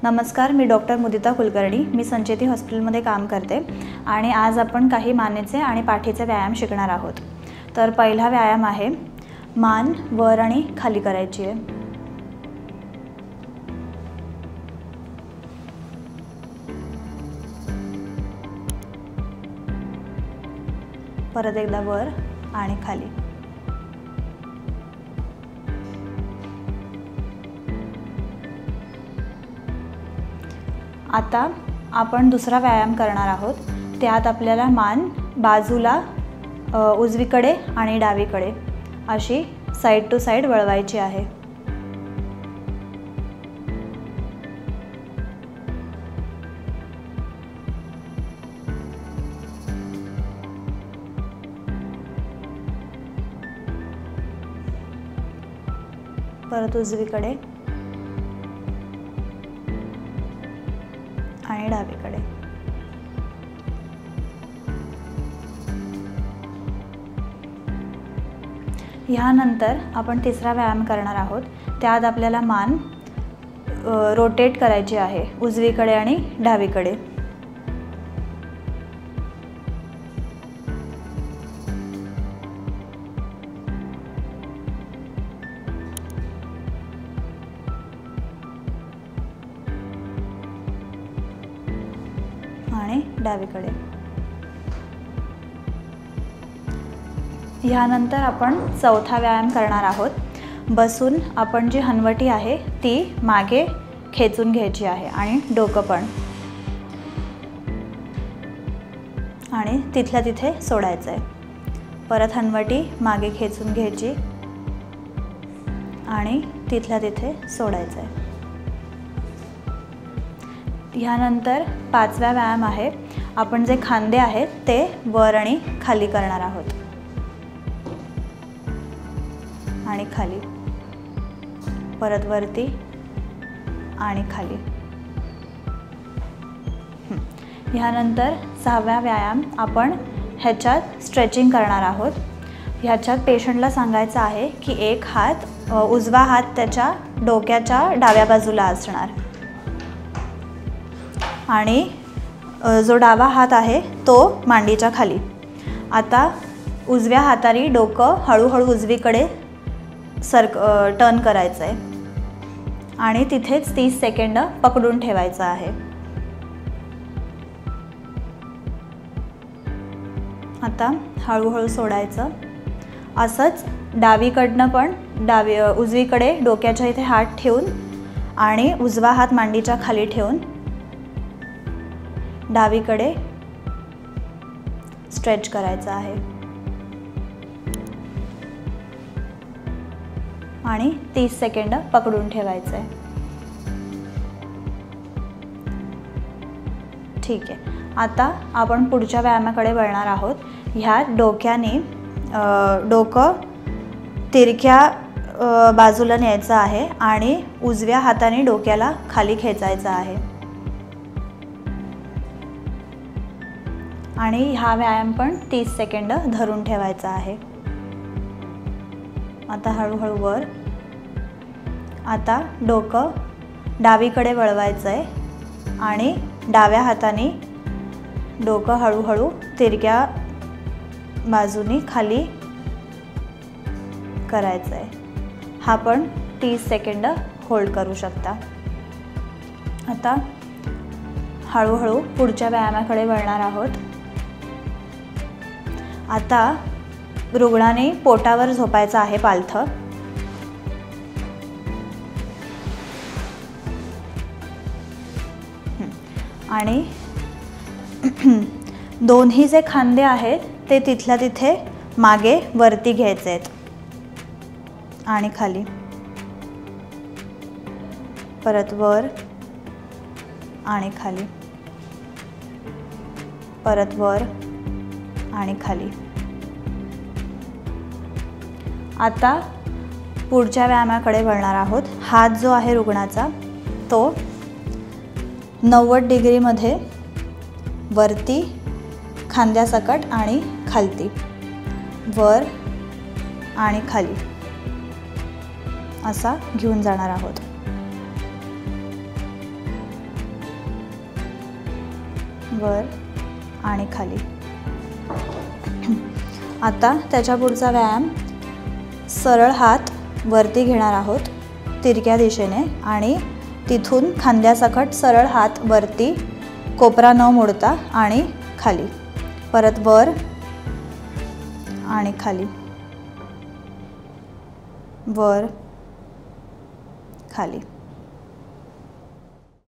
नमस्कार, मी डॉक्टर मुदिता कुलकर्णी. मी संचेती हॉस्पिटलमध्ये काम करते आणि आज आपण काही मानेचे आणि पाठीचे व्यायाम शिकणार आहोत. तर पहिला व्यायाम आहे मान वर आणि खाली करायची आहे. परत एकदा वर आणि खाली. आता आपण दुसरा व्यायाम करणार आहोत. त्यात आपल्याला मान बाजूला उजवीकडे आणि डावीकडे अशी साइड टू साइड वळवायची आहे. परत उजवीकडे आणि डावीकडे. ह्यानंतर आपण तिसरा व्यायाम करणार आहोत. त्यात आपल्याला मान रोटेट करायची आहे उजवीकडे आणि डावीकडे. आणि डावीकडे. ह्यानंतर आपण चौथा व्यायाम करणार आहोत. बसून आपण जी हनवटी आहे ती मागे खेचून घ्यायची आहे आणि डोकं पण, आणि तिथल्या तिथे सोडायचं आहे. परत हनवटी मागे खेचून घ्यायची आणि तिथल्या तिथे सोडायचं आहे. ह्यानंतर पाचवा व्यायाम आहे. आपण जे खांदे आहेत ते वर आणि खाली करणार आहोत. आणि खाली, परत वरती आणि खाली. ह्यानंतर सहावा व्यायाम आपण ह्याच्यात स्ट्रेचिंग करणार आहोत. ह्याच्यात पेशंटला सांगायचं आहे की एक हात उजवा हात त्याच्या डोक्याच्या डाव्या बाजूला असणार आणि जो डावा हात आहे तो मांडीच्या खाली. आता उजव्या हाताने डोकं हळूहळू उजवीकडे टर्न करायचं आहे आणि तिथेच 30 सेकंद पकडून ठेवायचं आहे. आता हळूहळू सोडायचं. असंच डावीकडनं पण उजवीकडे डोक्याच्या इथे हात ठेवून आणि उजवा हात मांडीच्या खाली ठेवून डावीकडे स्ट्रेच करायचं आहे आणि 30 सेकंद पकडून ठेवायचं आहे. ठीक आहे. आता आपण पुढच्या व्यायामाकडे वळणार आहोत. ह्यात डोक्याने डोकं तिरक्या बाजूला न्यायचं आहे आणि उजव्या हाताने डोक्याला खाली खेचायचं आहे. आणि हा व्यायाम पण 30 सेकंद धरून ठेवायचा आहे. आता हळूहळू वर. आता डोकं डावीकडे वळवायचं आहे आणि डाव्या हाताने डोकं हळूहळू तिरक्या बाजूनी खाली करायचं आहे. हा पण 30 सेकंद होल्ड करू शकता. आता हळूहळू पुढच्या व्यायामाकडे वळणार आहोत. आता रुग्णाने पोटावर झोपायचं आहे पालथं. आणि दोन्ही जे खांदे आहेत ते तिथल्या तिथे मागे वरती घ्यायचे आहेत आणि खाली. परत वर आणि खाली. परत वर आणि खाली. आता पुढच्या व्यायामाकडे वळणार आहोत. हात जो आहे रुग्णाचा तो 90 डिग्रीमध्ये वरती खांद्यासकट आणि खालती, वर आणि खाली असा घेऊन जाणार आहोत. वर आणि खाली. आता त्याच्या पुढचा व्यायाम, सरळ हात वरती घेणार आहोत तिरक्या दिशेने आणि तिथून खांद्यासकट सरळ हात वरती, कोपरा न मोडता आणि खाली. परत वर आणि खाली, वर खाली.